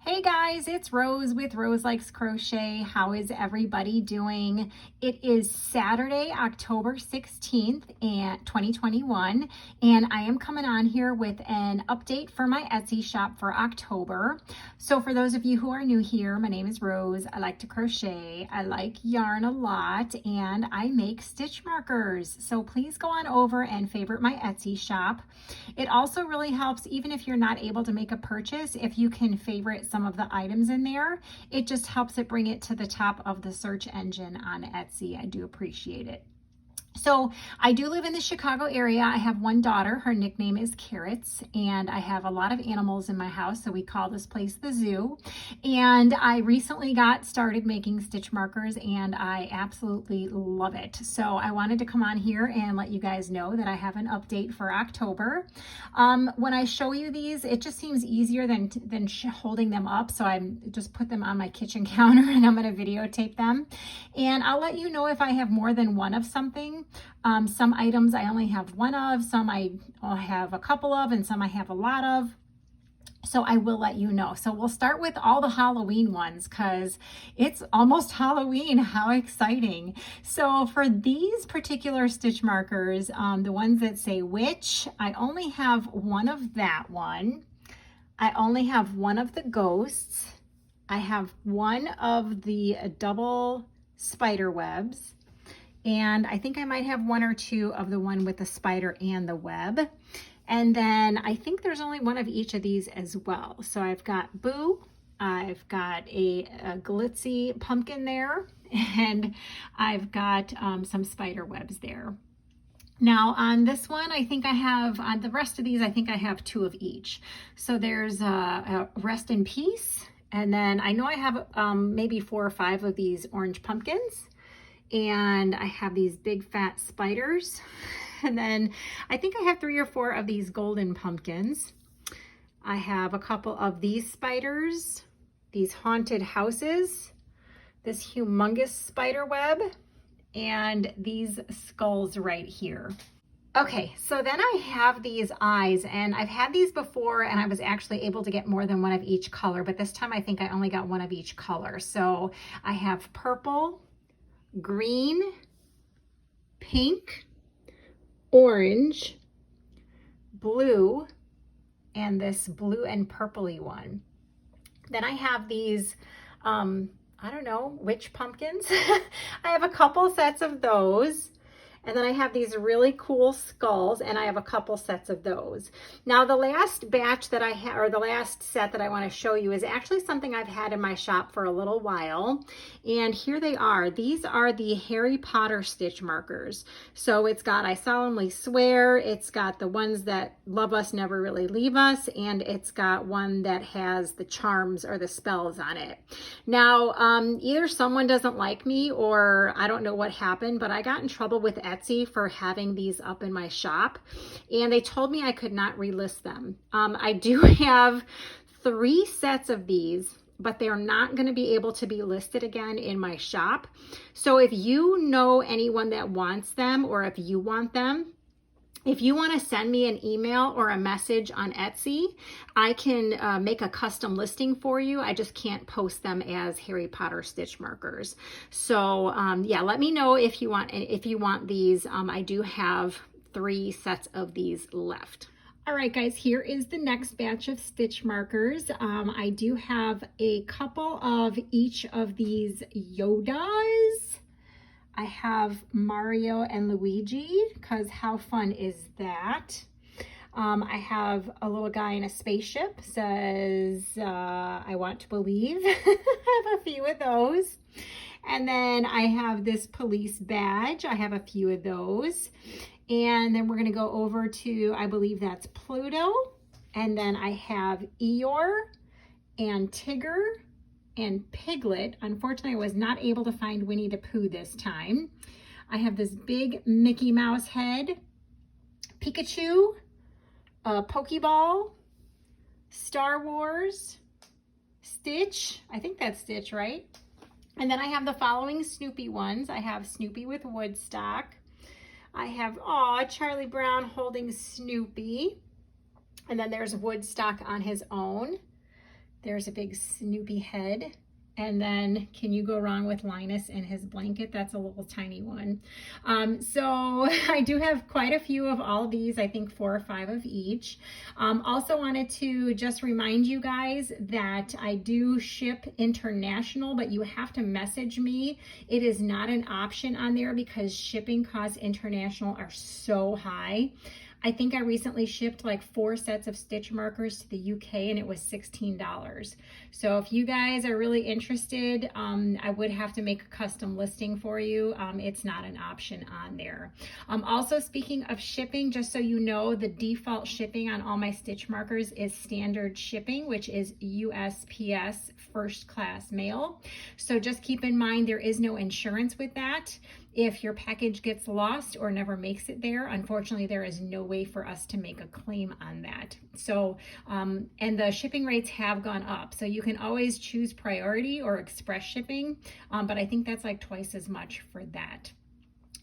Hey guys, it's Rose with Roselikescrochet. How is everybody doing? It is Saturday, October 16th, 2021, and I am coming on here with an update for my Etsy shop for October. So for those of you who are new here, my name is Rose. I like to crochet. I like yarn a lot, and I make stitch markers. So please go on over and favorite my Etsy shop. It also really helps, even if you're not able to make a purchase, if you can favorite some of the items in there. It just helps it bring it to the top of the search engine on Etsy. I do appreciate it. So I do live in the Chicago area. I have one daughter. Her nickname is Carrots, and I have a lot of animals in my house, so we call this place the zoo. And I recently got started making stitch markers, and I absolutely love it. So I wanted to come on here and let you guys know that I have an update for October. When I show you these, it just seems easier than holding them up, so I just put them on my kitchen counter and I'm going to videotape them. And I'll let you know if I have more than one of something. Some items I only have one of, some I'll have a couple of, and some I have a lot of. So I will let you know. So we'll start with all the Halloween ones because it's almost Halloween. How exciting. So for these particular stitch markers, the ones that say witch, I only have one of that one. I only have one of the ghosts. I have one of the double spider webs. And I think I might have one or two of the one with the spider and the web. And then I think there's only one of each of these as well. So I've got Boo, I've got a glitzy pumpkin there, and I've got some spider webs there. Now on this one, I think I have, on the rest of these, I think I have two of each. So there's a Rest in Peace, and then I know I have maybe 4 or 5 of these orange pumpkins. And I have these big fat spiders. And then I think I have 3 or 4 of these golden pumpkins. I have a couple of these spiders, these haunted houses, this humongous spider web, and these skulls right here. Okay, so then I have these eyes, and I've had these before, and I was actually able to get more than one of each color, but this time I think I only got one of each color. So I have purple, green, pink, orange, blue, and this blue and purpley one. Then I have these, I don't know, witch pumpkins. I have a couple sets of those. And then I have these really cool skulls, and I have a couple sets of those. Now the last batch that I have, or the last set that I want to show you, is actually something I've had in my shop for a little while. And here they are. These are the Harry Potter stitch markers. So it's got I Solemnly Swear, it's got the ones that love us, never really leave us, and it's got one that has the charms or the spells on it. Now, either someone doesn't like me, or I don't know what happened, but I got in trouble with Etsy for having these up in my shop, and they told me I could not relist them. I do have 3 sets of these, but they're not going to be able to be listed again in my shop. So if you know anyone that wants them, or if you want them, if you want to send me an email or a message on Etsy, I can make a custom listing for you. I just can't post them as Harry Potter stitch markers. So yeah, let me know if you want these. I do have 3 sets of these left. All right, guys, here is the next batch of stitch markers. I do have a couple of each of these Yodas. I have Mario and Luigi, because how fun is that? I have a little guy in a spaceship, says, I want to believe. I have a few of those. And then I have this police badge. I have a few of those. And then we're going to go over to, I believe that's Pluto. And then I have Eeyore and Tigger and Piglet. Unfortunately, I was not able to find Winnie the Pooh this time. I have this big Mickey Mouse head, Pikachu, Pokeball, Star Wars, Stitch. I think that's Stitch, right? And then I have the following Snoopy ones. I have Snoopy with Woodstock. I have, Charlie Brown holding Snoopy. And then there's Woodstock on his own. There's a big Snoopy head. And then can you go wrong with Linus and his blanket? That's a little tiny one. So I do have quite a few of all these, I think 4 or 5 of each. Also wanted to just remind you guys that I do ship international, but you have to message me. It is not an option on there because shipping costs international are so high. I think I recently shipped like 4 sets of stitch markers to the UK and it was $16. So if you guys are really interested, I would have to make a custom listing for you. It's not an option on there. Also, speaking of shipping, just so you know, the default shipping on all my stitch markers is standard shipping, which is USPS first class mail. So just keep in mind there is no insurance with that. If your package gets lost or never makes it there, unfortunately, there is no way for us to make a claim on that. So, and the shipping rates have gone up. So you can always choose priority or express shipping, but I think that's like twice as much for that.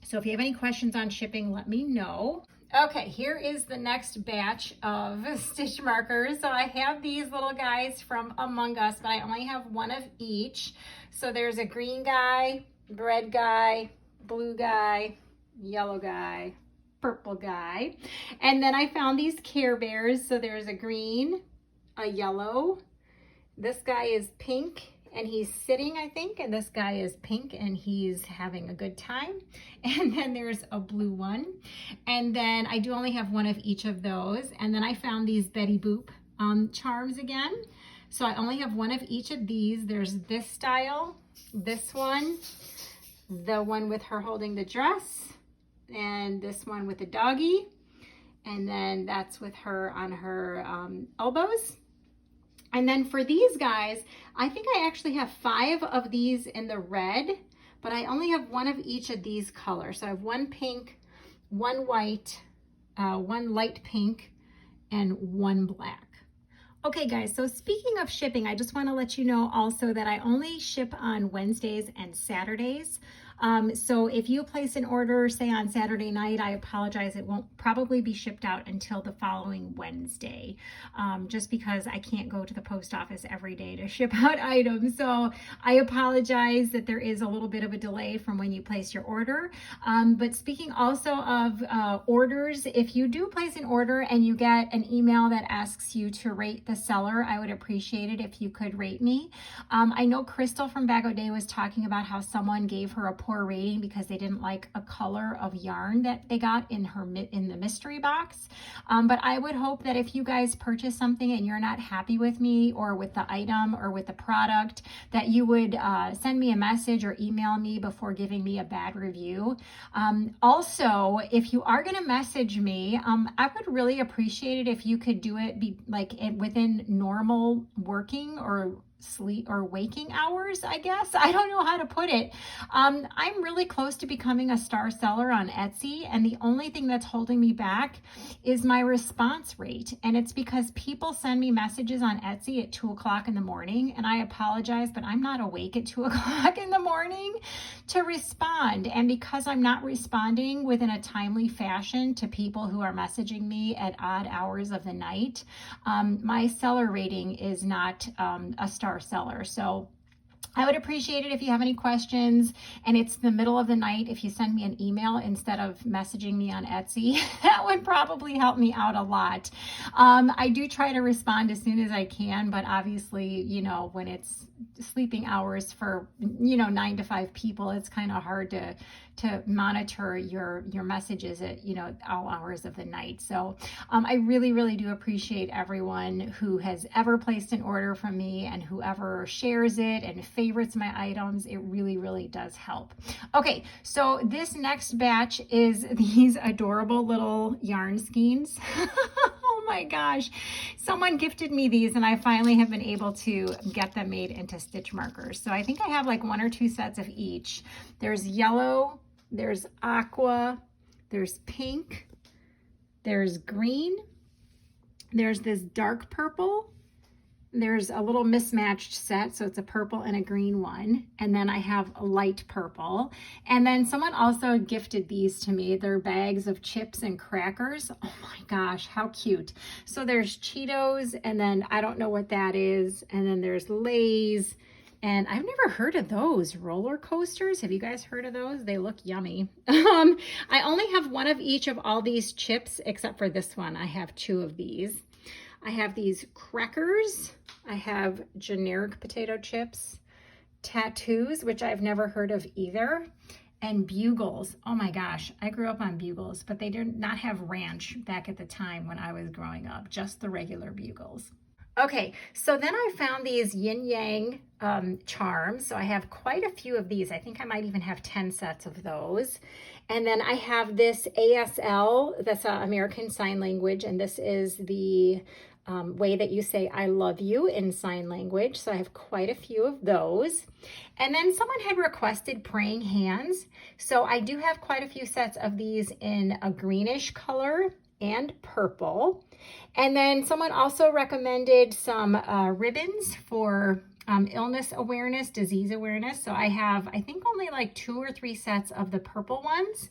So if you have any questions on shipping, let me know. Okay, here is the next batch of stitch markers. So I have these little guys from Among Us, but I only have one of each. So there's a green guy, red guy, blue guy, yellow guy, purple guy. And then I found these Care Bears. So there's a green, a yellow. This guy is pink and he's sitting, I think, and this guy is pink and he's having a good time. And then there's a blue one. And then I do only have one of each of those. And then I found these Betty Boop charms again. So I only have one of each of these. There's this style, this one, the one with her holding the dress, and this one with the doggy, and then that's with her on her elbows. And then for these guys, I think I actually have 5 of these in the red, but I only have one of each of these colors. So I have one pink, one white, one light pink, and one black. Okay guys, so speaking of shipping, I just want to let you know also that I only ship on Wednesdays and Saturdays. So if you place an order, say on Saturday night, I apologize, it won't probably be shipped out until the following Wednesday, just because I can't go to the post office every day to ship out items. So I apologize that there is a little bit of a delay from when you place your order. But speaking also of orders, if you do place an order and you get an email that asks you to rate the seller, I would appreciate it if you could rate me. I know Crystal from Bag O' Day was talking about how someone gave her a poor rating because they didn't like a color of yarn that they got in the mystery box. But I would hope that if you guys purchase something and you're not happy with me or with the item or with the product, that you would send me a message or email me before giving me a bad review. Also, if you are going to message me, I would really appreciate it if you could do it within normal working or sleep or waking hours, I guess. I don't know how to put it. I'm really close to becoming a star seller on Etsy, and the only thing that's holding me back is my response rate. And it's because people send me messages on Etsy at 2 o'clock in the morning, and I apologize, but I'm not awake at 2 o'clock in the morning to respond. And because I'm not responding within a timely fashion to people who are messaging me at odd hours of the night, my seller rating is not a star seller. So I would appreciate it if you have any questions and it's the middle of the night, if you send me an email instead of messaging me on Etsy. That would probably help me out a lot. I do try to respond as soon as I can, but obviously, you know, when it's sleeping hours for, 9 to 5 people, it's kind of hard to monitor your messages at, all hours of the night. So I really, really do appreciate everyone who has ever placed an order from me and whoever shares it and favorites my items. It really, really does help. Okay, so this next batch is these adorable little yarn skeins. Oh my gosh, someone gifted me these and I finally have been able to get them made into stitch markers. So I think I have like 1 or 2 sets of each. There's yellow, there's aqua, there's pink, there's green, there's this dark purple, There's a little mismatched set, so it's a purple and a green one, and then I have a light purple. And then someone also gifted these to me. They're bags of chips and crackers. Oh my gosh, how cute. So there's Cheetos, and then I don't know what that is, and then there's Lay's, and I've never heard of those roller coasters. Have you guys heard of those? They look yummy. I only have one of each of all these chips except for this one. I have two of these. I have these crackers. I have generic potato chips, tattoos, which I've never heard of either, and bugles. Oh my gosh, I grew up on bugles, but they did not have ranch back at the time when I was growing up, just the regular bugles. Okay, so then I found these yin yang charms. So I have quite a few of these. I think I might even have 10 sets of those. And then I have this ASL, that's American Sign Language, and this is the way that you say I love you in sign language. So I have quite a few of those. And then someone had requested praying hands. So I do have quite a few sets of these in a greenish color and purple. And then someone also recommended some ribbons for illness awareness, disease awareness. So I have, I think, only like 2 or 3 sets of the purple ones,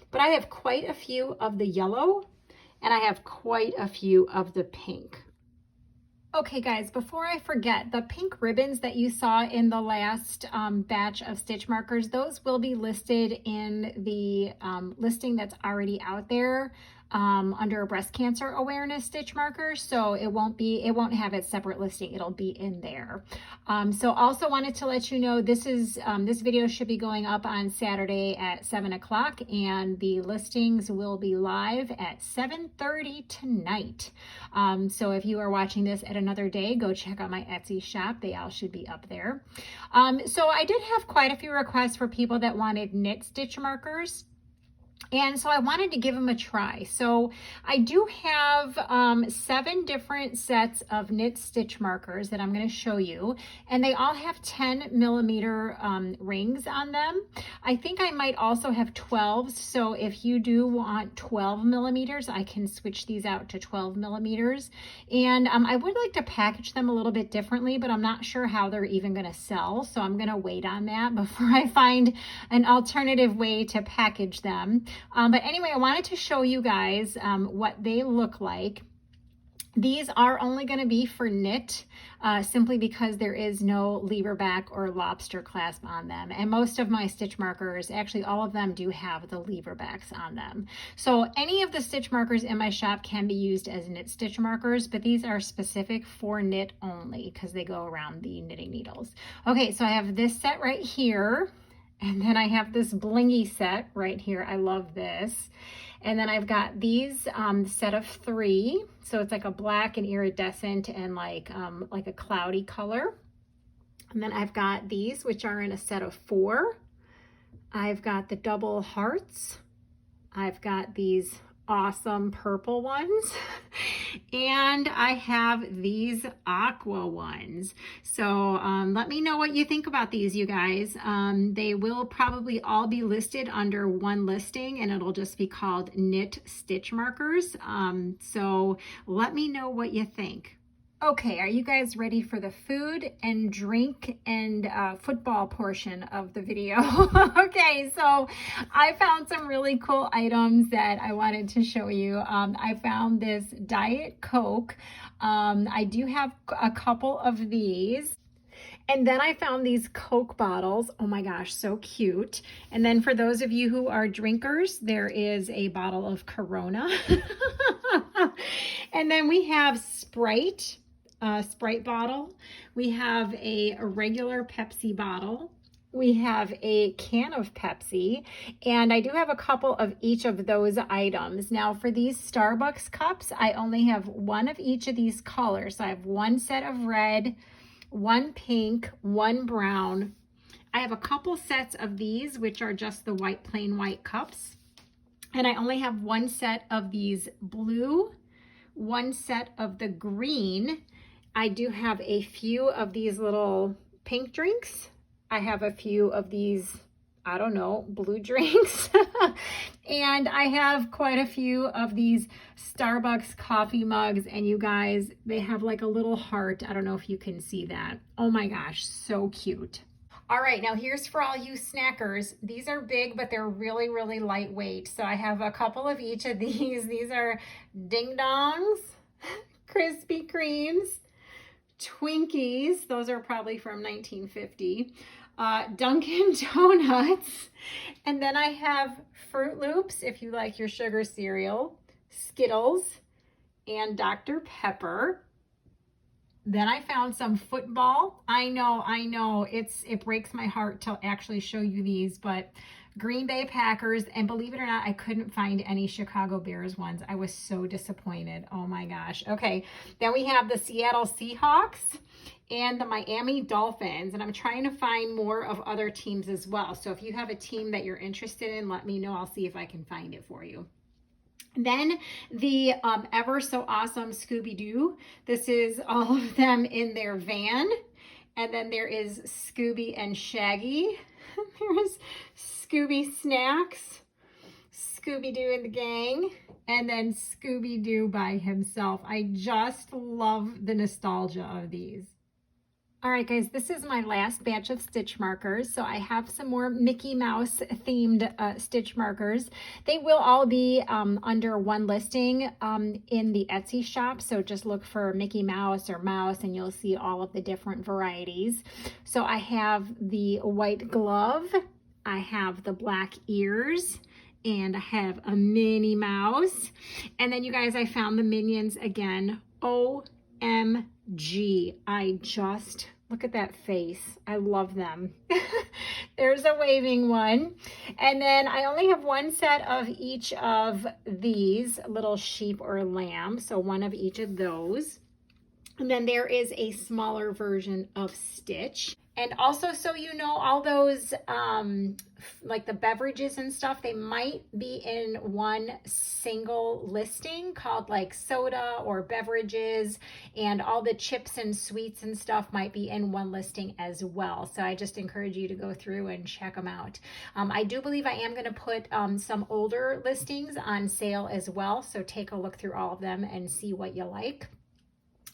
but I have quite a few of the yellow, and I have quite a few of the pink. Okay guys, before I forget, the pink ribbons that you saw in the last batch of stitch markers, those will be listed in the listing that's already out there under breast cancer awareness stitch markers. So it won't have its separate listing. It'll be in there. So also wanted to let you know this video should be going up on Saturday at 7 o'clock, and the listings will be live at 7:30 tonight. So if you are watching this at another day, go check out my Etsy shop. They all should be up there. So I did have quite a few requests for people that wanted knit stitch markers. And so I wanted to give them a try. So I do have 7 different sets of knit stitch markers that I'm going to show you. And they all have 10 millimeter rings on them. I think I might also have 12s. So if you do want 12 millimeters, I can switch these out to 12 millimeters. And I would like to package them a little bit differently, but I'm not sure how they're even going to sell. So I'm going to wait on that before I find an alternative way to package them. But anyway, I wanted to show you guys what they look like. These are only going to be for knit, simply because there is no lever back or lobster clasp on them. And most of my stitch markers, actually all of them, do have the lever backs on them. So any of the stitch markers in my shop can be used as knit stitch markers, but these are specific for knit only because they go around the knitting needles. Okay, so I have this set right here. And then I have this blingy set right here. I love this. And then I've got these set of 3. So it's like a black and iridescent and like a cloudy color. And then I've got these, which are in a set of 4. I've got the double hearts. I've got these awesome purple ones, and I have these aqua ones. So let me know what you think about these, you guys. They will probably all be listed under one listing, and it'll just be called knit stitch markers. So let me know what you think. Okay, are you guys ready for the food and drink and football portion of the video? Okay, so I found some really cool items that I wanted to show you. I found this Diet Coke. I do have a couple of these. And then I found these Coke bottles. Oh my gosh, so cute. And then for those of you who are drinkers, there is a bottle of Corona. And then we have Sprite. Sprite bottle. We have a regular Pepsi bottle. We have a can of Pepsi, and I do have a couple of each of those items. Now for these Starbucks cups, I only have one of each of these colors. So I have one set of red, one pink, one brown. I have a couple sets of these, which are just the white, plain white cups. And I only have one set of these blue, one set of the green. I do have a few of these little pink drinks. I have a few of these I don't know, blue drinks. And I have quite a few of these Starbucks coffee mugs, and you guys, they have like a little heart. I don't know if you can see that. Oh my gosh, so cute. All right, now here's for all you snackers. These are big, but they're really, really lightweight. So I have a couple of each of these. These are Ding Dongs, Krispy Kremes, Twinkies. Those are probably from 1950. Dunkin' Donuts. And then I have Fruit Loops, if you like your sugar cereal, Skittles, and Dr. Pepper. Then I found some football. I know, it breaks my heart to actually show you these, but Green Bay Packers, and believe it or not, I couldn't find any Chicago Bears ones. I was so disappointed. Oh my gosh. Okay, then we have the Seattle Seahawks and the Miami Dolphins, and I'm trying to find more of other teams as well. So if you have a team that you're interested in, let me know. I'll see if I can find it for you. Then the ever so awesome Scooby-Doo. This is all of them in their van. And then there is Scooby and Shaggy. There's Scooby Snacks, Scooby-Doo and the gang, and then Scooby-Doo by himself. I just love the nostalgia of these. All right, guys, this is my last batch of stitch markers. So I have some more Mickey Mouse themed stitch markers. They will all be under one listing in the Etsy shop. So just look for Mickey Mouse or Mouse and you'll see all of the different varieties. So I have the white glove, I have the black ears, and I have a Minnie Mouse. And then you guys, I found the Minions again. OMG, I just, look at that face. I love them. There's a waving one. And then I only have one set of each of these little sheep or lamb. So one of each of those. And then there is a smaller version of Stitch. And also, so you know, all those like the beverages and stuff, they might be in one single listing called like soda or beverages, and all the chips and sweets and stuff might be in one listing as well. So I just encourage you to go through and check them out. I do believe I am going to put some older listings on sale as well. So take a look through all of them and see what you like.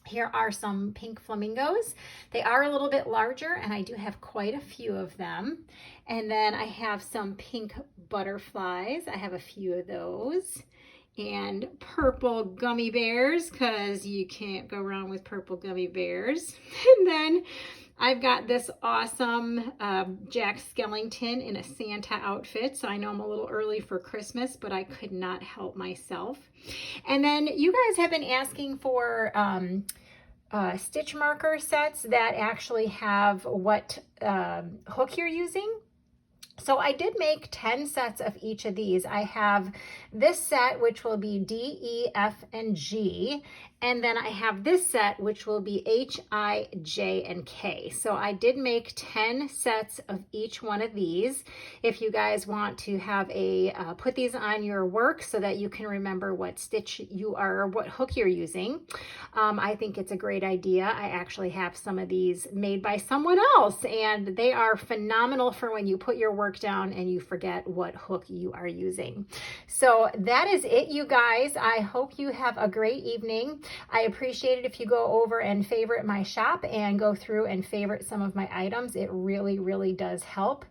Here are some pink flamingos. They are a little bit larger and I do have quite a few of them. And then I have some pink butterflies. I have a few of those. And purple gummy bears, because you can't go wrong with purple gummy bears. And then I've got this awesome Jack Skellington in a Santa outfit. So I know I'm a little early for Christmas, but I could not help myself. And then you guys have been asking for stitch marker sets that actually have what hook you're using. So I did make 10 sets of each of these. I have this set, which will be D, E, F, and G. And then I have this set, which will be H, I, J, and K. So I did make 10 sets of each one of these. If you guys want to have a, put these on your work so that you can remember what stitch you are, or what hook you're using. I think it's a great idea. I actually have some of these made by someone else, and they are phenomenal for when you put your work down and you forget what hook you are using. So that is it, you guys. I hope you have a great evening. I appreciate it if you go over and favorite my shop and go through and favorite some of my items. It really, really does help.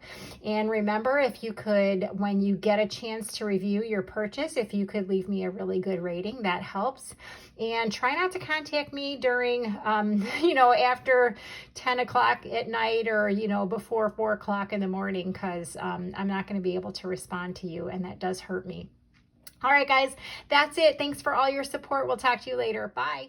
And remember, if you could, when you get a chance to review your purchase, if you could leave me a really good rating, that helps. And try not to contact me during, you know, after 10 o'clock at night or, you know, before 4 o'clock in the morning, because I'm not going to be able to respond to you, and that does hurt me. All right, guys, that's it. Thanks for all your support. We'll talk to you later. Bye.